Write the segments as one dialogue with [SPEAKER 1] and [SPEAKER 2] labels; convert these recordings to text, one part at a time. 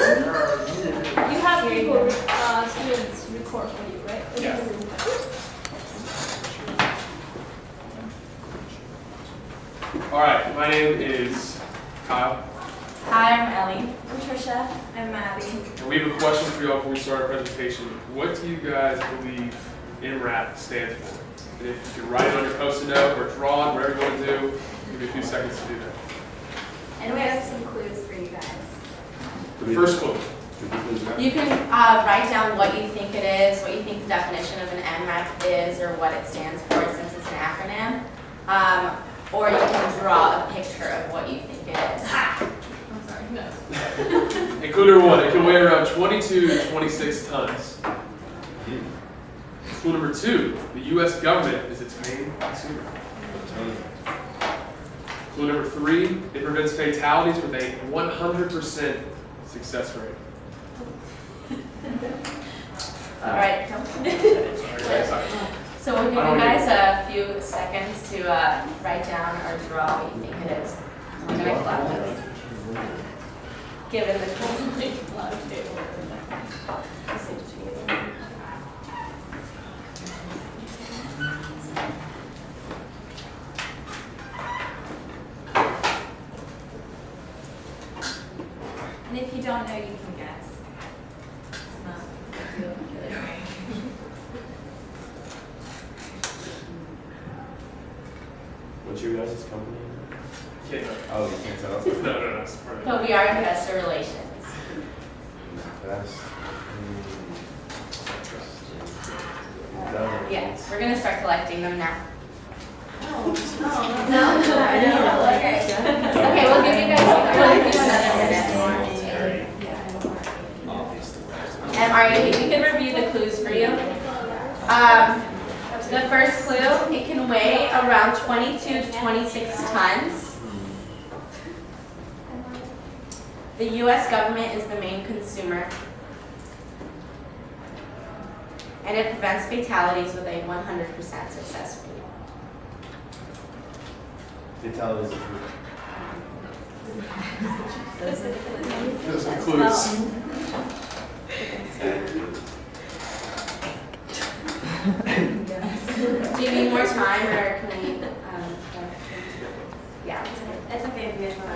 [SPEAKER 1] You have people, students record for you, right?
[SPEAKER 2] Yes. All right, my name is Kyle,
[SPEAKER 3] Hi, I'm Ellie.
[SPEAKER 1] I'm Trisha. I'm Maddie.
[SPEAKER 2] and we have a question for you all before we start our presentation. What do you guys believe MRAP stands for? And if you can write it on your post-it note or draw it, whatever you want to do, I'll give you a few seconds to do that.
[SPEAKER 1] And we have some clues for you guys.
[SPEAKER 2] The first clue.
[SPEAKER 3] You can write down what you think it is, what you think the definition of an MRAP is, or what it stands for since it's an acronym. Or you can draw a picture of what you think it is.
[SPEAKER 1] I'm sorry, no.
[SPEAKER 2] And clue number one, it can weigh around 22 to 26 tons. Clue number two, the U.S. government is its main consumer. Clue number three, it prevents fatalities with a 100% success rate.
[SPEAKER 3] All right.
[SPEAKER 2] Sorry.
[SPEAKER 3] So we'll give you guys a few seconds to write down or draw what you think it is. I'm going to clap this. Given the
[SPEAKER 1] And if you don't know, you can guess. It's not a big deal.
[SPEAKER 4] What's your guys' company?
[SPEAKER 2] Can't.
[SPEAKER 4] Oh, you can't tell us.
[SPEAKER 2] No, it's part of it.
[SPEAKER 3] But we are investor relations.
[SPEAKER 4] That's.
[SPEAKER 3] Yes, we're going to start collecting them now.
[SPEAKER 1] No.
[SPEAKER 3] Okay, we'll give you guys another minute. And Mario, we can review the clues for you. The first clue, it can weigh around 22 to 26 tons. The U.S. government is the main consumer. And it prevents fatalities with a 100% success rate.
[SPEAKER 4] Fatalities.
[SPEAKER 2] Those are clues.
[SPEAKER 3] Do you need more time, or can we? Yeah.
[SPEAKER 1] It's okay if you guys want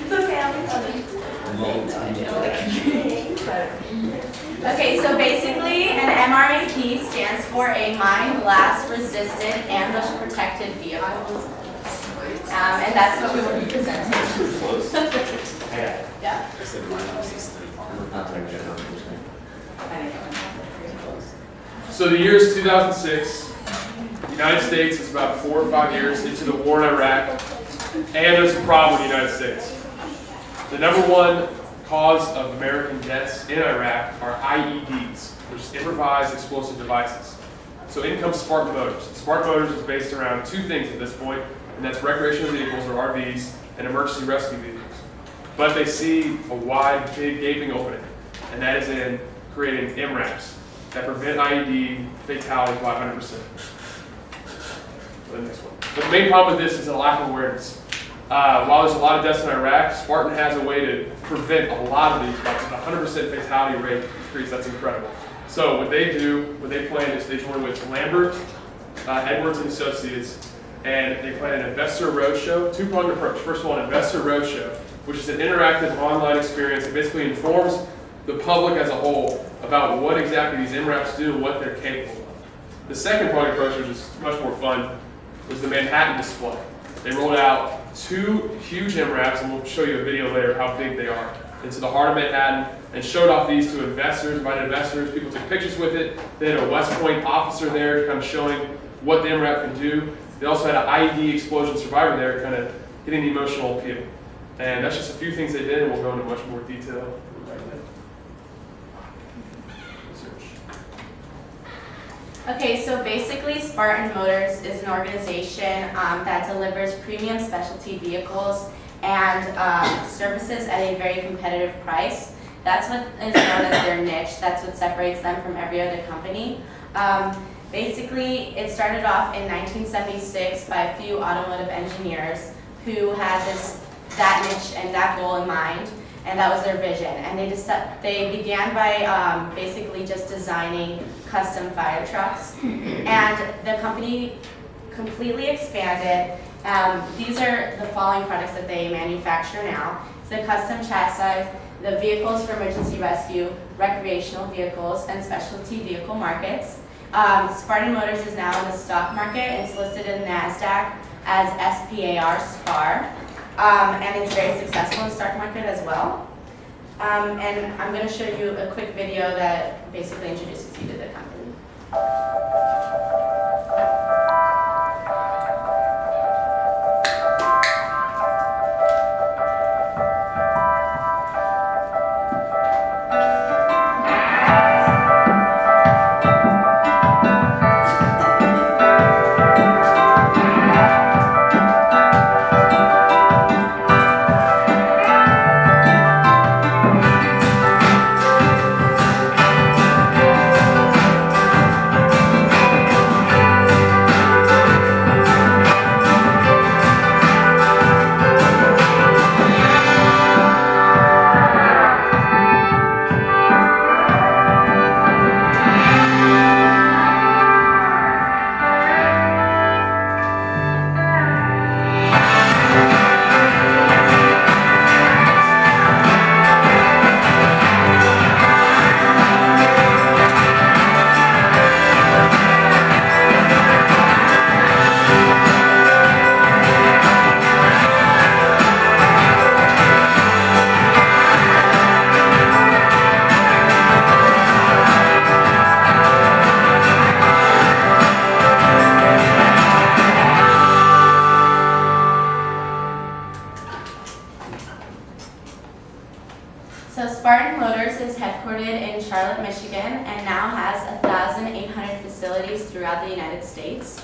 [SPEAKER 1] It's okay, I'll be
[SPEAKER 3] Okay, so basically, an MRAP stands for a mine blast resistant ambush protected vehicle. And that's what we will be presenting. Yeah.
[SPEAKER 4] I said mine was
[SPEAKER 2] So the year is 2006. The United States is about 4 or 5 years into the war in Iraq, and there's a problem with the United States. The number one cause of American deaths in Iraq are IEDs, which is improvised explosive devices. So in comes Spartan Motors. Spartan Motors is based around two things at this point, and that's recreational vehicles, or RVs, and emergency rescue vehicles. But they see a wide, big, gaping opening, and that is in creating MRAPs that prevent IED fatalities by 100%. The next one. But the main problem with this is a lack of awareness. While there's a lot of deaths in Iraq, Spartan has a way to prevent a lot of these, like a 100% fatality rate increase. That's incredible. So what they do, what they plan is they join with Lambert, Edwards and Associates, and they plan an investor roadshow, two-pronged approach. First of all, an investor roadshow, which is an interactive online experience that basically informs the public as a whole about what exactly these MRAPs do and what they're capable of. The second pronged approach, which is much more fun, was the Manhattan display. They rolled out 2 huge MRAPs, and we'll show you a video later of how big they are, into the heart of Manhattan, and showed off these to investors, invited investors. People took pictures with it. They had a West Point officer there kind of showing what the MRAP can do. They also had an IED explosion survivor there kind of getting the emotional appeal. And that's just a few things they did, and we'll go into much more detail right now.
[SPEAKER 3] Okay, so basically Spartan Motors is an organization that delivers premium specialty vehicles and services at a very competitive price. That's what is known as their niche. That's what separates them from every other company. Basically, it started off in 1976 by a few automotive engineers who had that niche and that goal in mind, and that was their vision. And they began by basically just designing custom fire trucks, and the company completely expanded. These are the following products that they manufacture now. It's the custom chassis, the vehicles for emergency rescue, recreational vehicles, and specialty vehicle markets. Spartan Motors is now in the stock market and it's listed in NASDAQ as SPAR, and it's very successful in the stock market as well. And I'm going to show you a quick video that basically introduces you to the company. So Spartan Motors is headquartered in Charlotte, Michigan, and now has 1,800 facilities throughout the United States.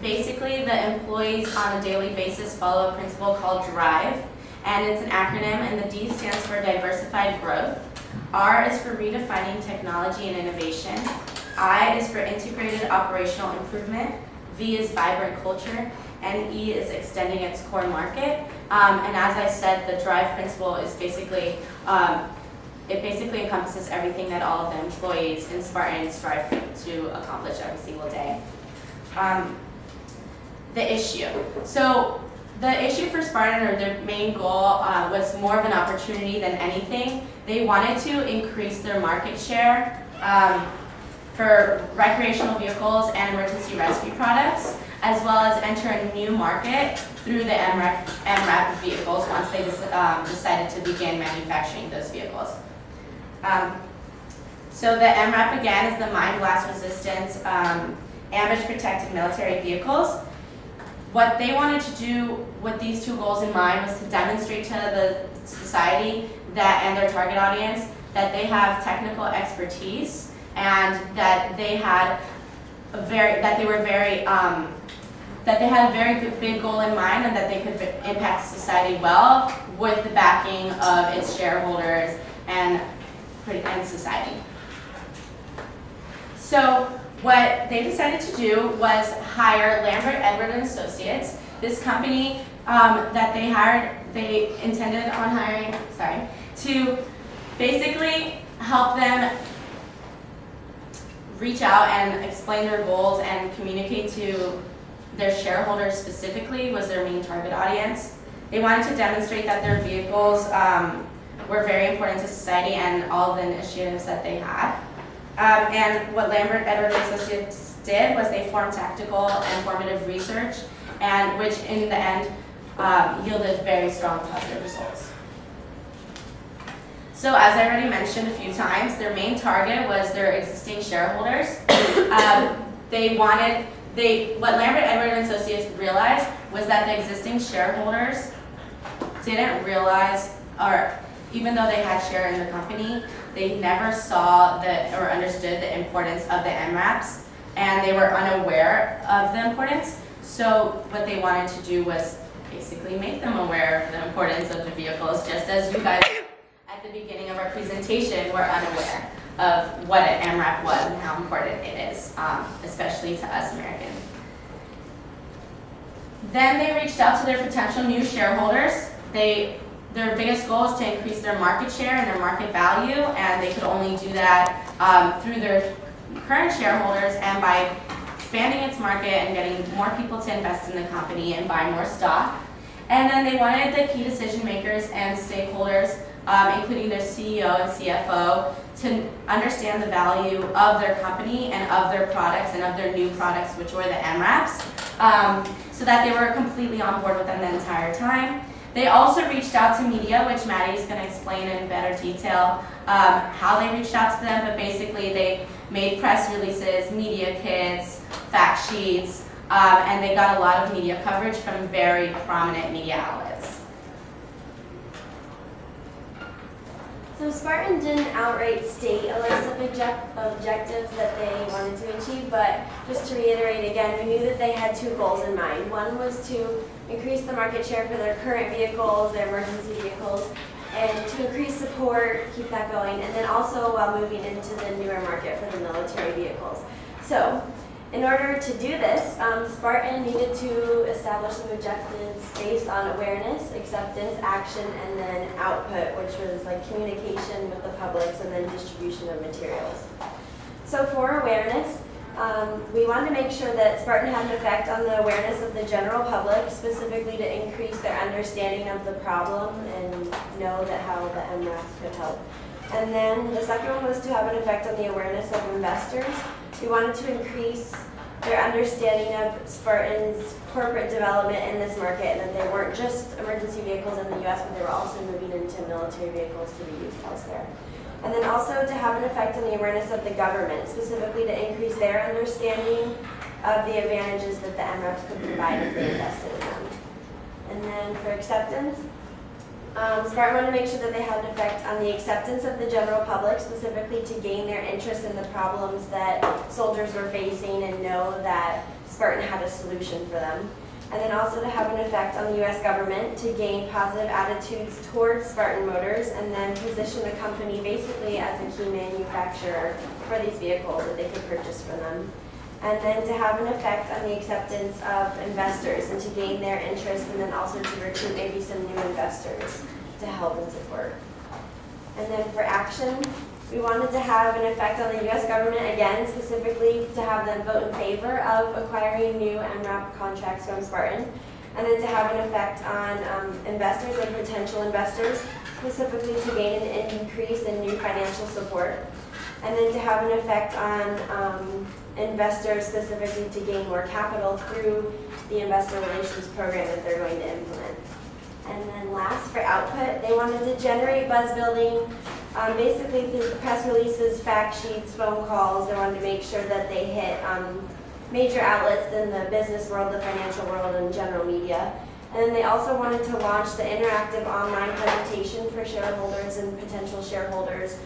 [SPEAKER 3] Basically, the employees on a daily basis follow a principle called DRIVE, and it's an acronym, and the D stands for diversified growth. R is for redefining technology and innovation. I is for integrated operational improvement. V is vibrant culture, and E is extending its core market. And as I said, the DRIVE principle is basically, it basically encompasses everything that all of the employees in Spartan strive to accomplish every single day. The issue. So the issue for Spartan, or their main goal, was more of an opportunity than anything. They wanted to increase their market share for recreational vehicles and emergency rescue products, as well as enter a new market through the MRAP vehicles once they decided to begin manufacturing those vehicles. So the MRAP, again, is the mine blast resistance ambush protected military vehicles. What they wanted to do with these two goals in mind was to demonstrate to the society that, and their target audience, that they have technical expertise and that they had a very good, big goal in mind, and that they could impact society well with the backing of its shareholders and society. So what they decided to do was hire Lambert, Edward & Associates. This company that they hired, they intended on hiring, to basically help them reach out and explain their goals and communicate to their shareholders specifically, was their main target audience. They wanted to demonstrate that their vehicles were very important to society and all the initiatives that they had. And what Lambert, Edward & Associates did was they formed tactical and formative research, and which in the end yielded very strong positive results. So as I already mentioned a few times, their main target was their existing shareholders. What Lambert, Edward & Associates realized was that the existing shareholders didn't realize, or even though they had share in the company, they never saw or understood the importance of the MRAPs, and they were unaware of the importance. So what they wanted to do was basically make them aware of the importance of the vehicles, just as you guys at the beginning of our presentation were unaware. of what an MRAP was and how important it is, especially to us Americans. Then they reached out to their potential new shareholders. Their biggest goal is to increase their market share and their market value, and they could only do that through their current shareholders and by expanding its market and getting more people to invest in the company and buy more stock. And then they wanted the key decision makers and stakeholders, including their CEO and CFO, to understand the value of their company and of their products and of their new products, which were the MRAPs, so that they were completely on board with them the entire time. They also reached out to media, which Maddie's going to explain in better detail how they reached out to them, but basically they made press releases, media kits, fact sheets, and they got a lot of media coverage from very prominent media outlets.
[SPEAKER 5] So Spartan didn't outright state a list of objectives that they wanted to achieve, but just to reiterate again, we knew that they had two goals in mind. One was to increase the market share for their current vehicles, their emergency vehicles, and to increase support, keep that going, and then also while moving into the newer market for the military vehicles. So, in order to do this, Spartan needed to establish some objectives based on awareness, acceptance, action, and then output, which was like communication with the public and then distribution of materials. So for awareness, we wanted to make sure that Spartan had an effect on the awareness of the general public, specifically to increase their understanding of the problem and know that how the MRAPs could help. And then the second one was to have an effect on the awareness of investors. We wanted to increase their understanding of Spartan's corporate development in this market, and that they weren't just emergency vehicles in the US, but they were also moving into military vehicles to be used elsewhere. And then also to have an effect on the awareness of the government, specifically to increase their understanding of the advantages that the MRAPs could provide if they invested in them. And then for acceptance, Spartan wanted to make sure that they had an effect on the acceptance of the general public, specifically to gain their interest in the problems that soldiers were facing and know that Spartan had a solution for them. And then also to have an effect on the US government to gain positive attitudes towards Spartan Motors and then position the company basically as a key manufacturer for these vehicles that they could purchase from them. And then to have an effect on the acceptance of investors and to gain their interest, and then also to recruit maybe some new investors to help and support. And then for action, we wanted to have an effect on the US government, again, specifically to have them vote in favor of acquiring new MRAP contracts from Spartan, and then to have an effect on investors and potential investors, specifically to gain an increase in new financial support, and then to have an effect on investors specifically to gain more capital through the investor relations program that they're going to implement. And then last, for output, they wanted to generate buzz building, basically through press releases, fact sheets, phone calls. They wanted to make sure that they hit major outlets in the business world, the financial world, and general media. And then they also wanted to launch the interactive online presentation for shareholders and potential shareholders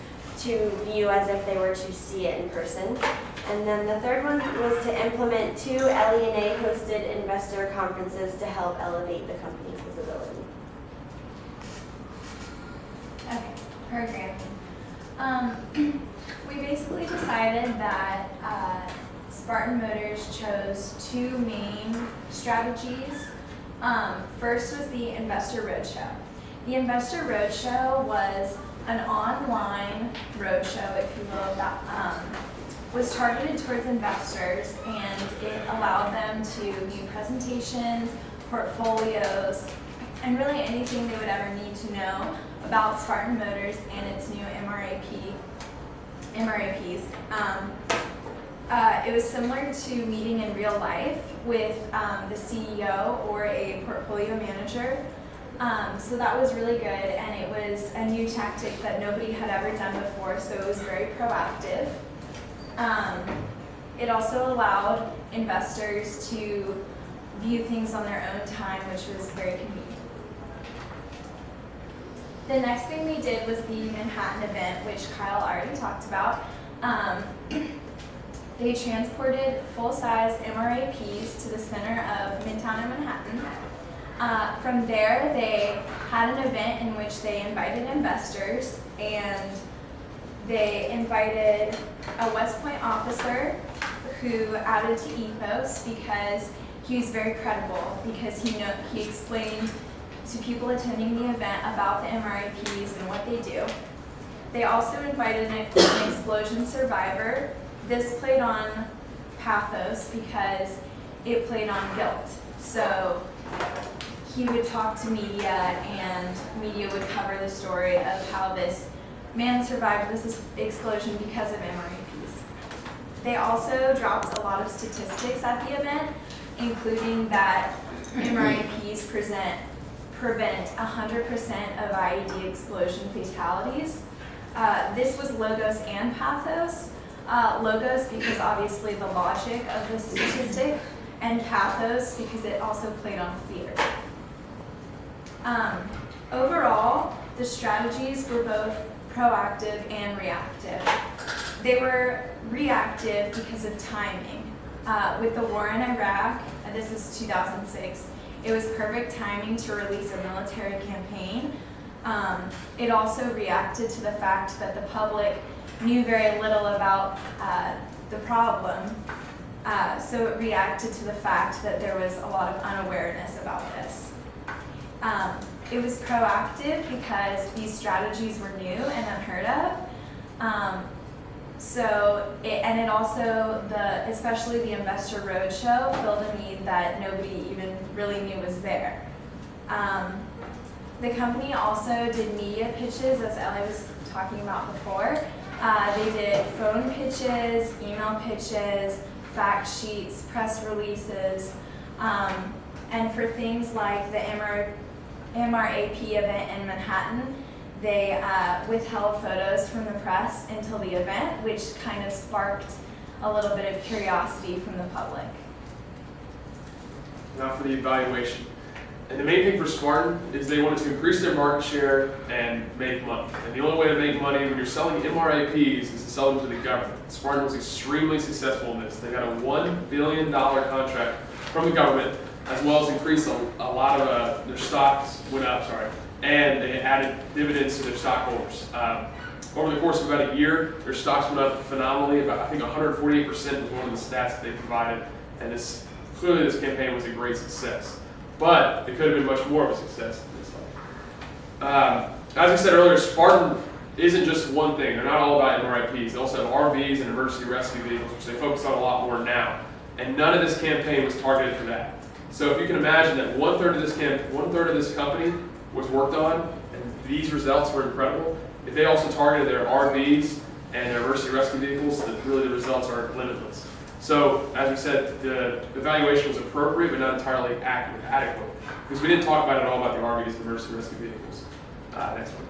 [SPEAKER 5] to view as if they were to see it in person. And then the third one was to implement 2 LE&A hosted investor conferences to help elevate the company's visibility.
[SPEAKER 6] Okay, programming. We basically decided that Spartan Motors chose 2 main strategies. First was the Investor Roadshow. The Investor Roadshow was an online roadshow, if you will, that was targeted towards investors, and it allowed them to view presentations, portfolios, and really anything they would ever need to know about Spartan Motors and its new MRAPs. It was similar to meeting in real life with the CEO or a portfolio manager. So that was really good, and it was a new tactic that nobody had ever done before, so it was very proactive. It also allowed investors to view things on their own time, which was very convenient. The next thing we did was the Manhattan event, which Kyle already talked about. They transported full-size MRAPs to the center of Midtown and Manhattan. From there, they had an event in which they invited investors, and They invited a West Point officer who added to ethos because he was very credible, because he explained to people attending the event about the MRAPs and what they do. They also invited an explosion survivor. This played on pathos because it played on guilt. So he would talk to media, and media would cover the story of how this man survived this explosion because of MRAPs. They also dropped a lot of statistics at the event, including that MRAPs prevent 100% of IED explosion fatalities. This was logos and pathos. Logos because obviously the logic of the statistic, and pathos because it also played on fear. Overall, the strategies were both proactive and reactive. They were reactive because of timing. With the war in Iraq, and this is 2006, it was perfect timing to release a military campaign. It also reacted to the fact that the public knew very little about the problem. So it reacted to the fact that there was a lot of unawareness about this. It was proactive because these strategies were new and unheard of. It also, especially the Investor Roadshow, filled a need that nobody even really knew was there. The company also did media pitches, as Ellie was talking about before. They did phone pitches, email pitches, fact sheets, press releases, and for things like the MRAP event in Manhattan, they withheld photos from the press until the event, which kind of sparked a little bit of curiosity from the public.
[SPEAKER 2] Now for the evaluation. And the main thing for Spartan is they wanted to increase their market share and make money. And the only way to make money when you're selling MRAPs is to sell them to the government. Spartan was extremely successful in this. They got a $1 billion contract from the government, as well as increased a lot of their stocks went up, and they added dividends to their stockholders. Over the course of about a year, their stocks went up phenomenally. About, I think 148% was one of the stats that they provided, and clearly this campaign was a great success. But it could have been much more of a success. As we said earlier, Spartan isn't just one thing. They're not all about MRAPs. They also have RVs and emergency rescue vehicles, which they focus on a lot more now. And none of this campaign was targeted for that. So if you can imagine that one third of this company was worked on, and these results were incredible. If they also targeted their RVs and their emergency rescue vehicles, then really the results are limitless. So, as we said, the evaluation was appropriate, but not entirely adequate, because we didn't talk about it at all about the RVs and emergency rescue vehicles. Next one.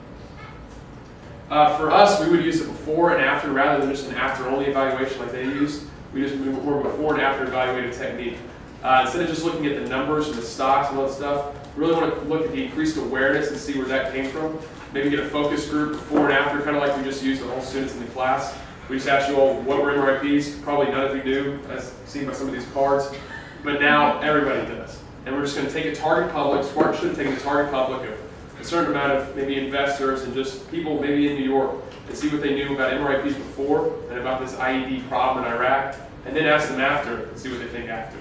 [SPEAKER 2] For us, we would use a before and after rather than just an after-only evaluation like they used. We just moved more before and after evaluated technique. Instead of just looking at the numbers and the stocks and all that stuff, we really want to look at the increased awareness and see where that came from. Maybe get a focus group before and after, kind of like we just used with all students in the class. We just asked you all what were MRAPs. Probably none of you knew, as seen by some of these cards, but now everybody does. And we're just going to take a target public. Spartan should have taken a target public of a certain amount of maybe investors and just people maybe in New York and see what they knew about MRAPs before and about this IED problem in Iraq, and then ask them after and see what they think after.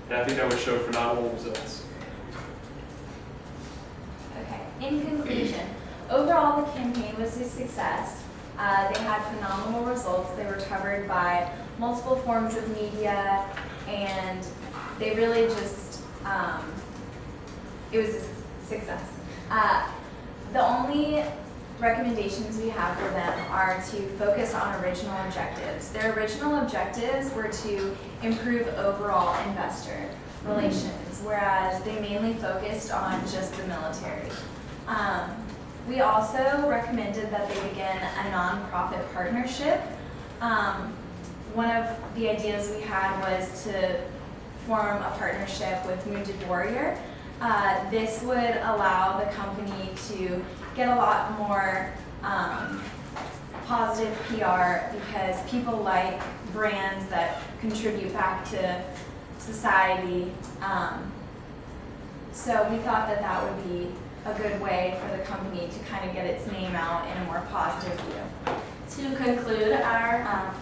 [SPEAKER 2] And I think that would show phenomenal results.
[SPEAKER 6] Okay, in conclusion, overall the campaign was a success. They had phenomenal results. They were covered by multiple forms of media, and they really just, it was a success. The only recommendations we have for them are to focus on original objectives. Their original objectives were to improve overall investor relations, whereas they mainly focused on just the military. We also recommended that they begin a nonprofit partnership. One of the ideas we had was to form a partnership with Wounded Warrior. This would allow the company to get a lot more positive PR because people like brands that contribute back to society. So we thought that that would be a good way for the company to kind of get its name out in a more positive view.
[SPEAKER 3] To conclude our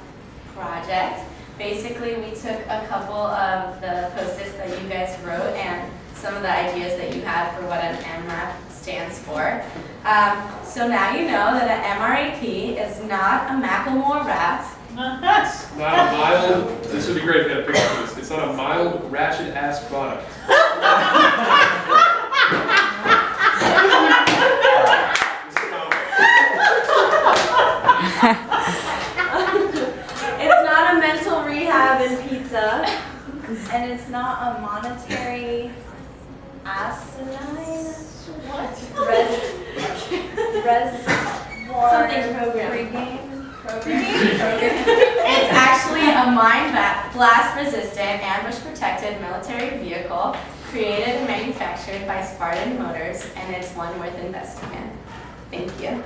[SPEAKER 3] project, basically we took a couple of the post-its that you guys wrote and some of the ideas that you had for what an MRAP stands for. So now you know that an MRAP is not a Macklemore rap.
[SPEAKER 2] It's not a mild, this would be great if you had a picture of this. It's not a mild, ratchet ass product.
[SPEAKER 5] It's not a mental rehab in pizza.
[SPEAKER 6] And it's not a monetary asinine reservoir
[SPEAKER 5] Something program.
[SPEAKER 6] program.
[SPEAKER 3] It's actually a mine blast resistant, ambush protected military vehicle created and manufactured by Spartan Motors, and it's one worth investing in. Thank you.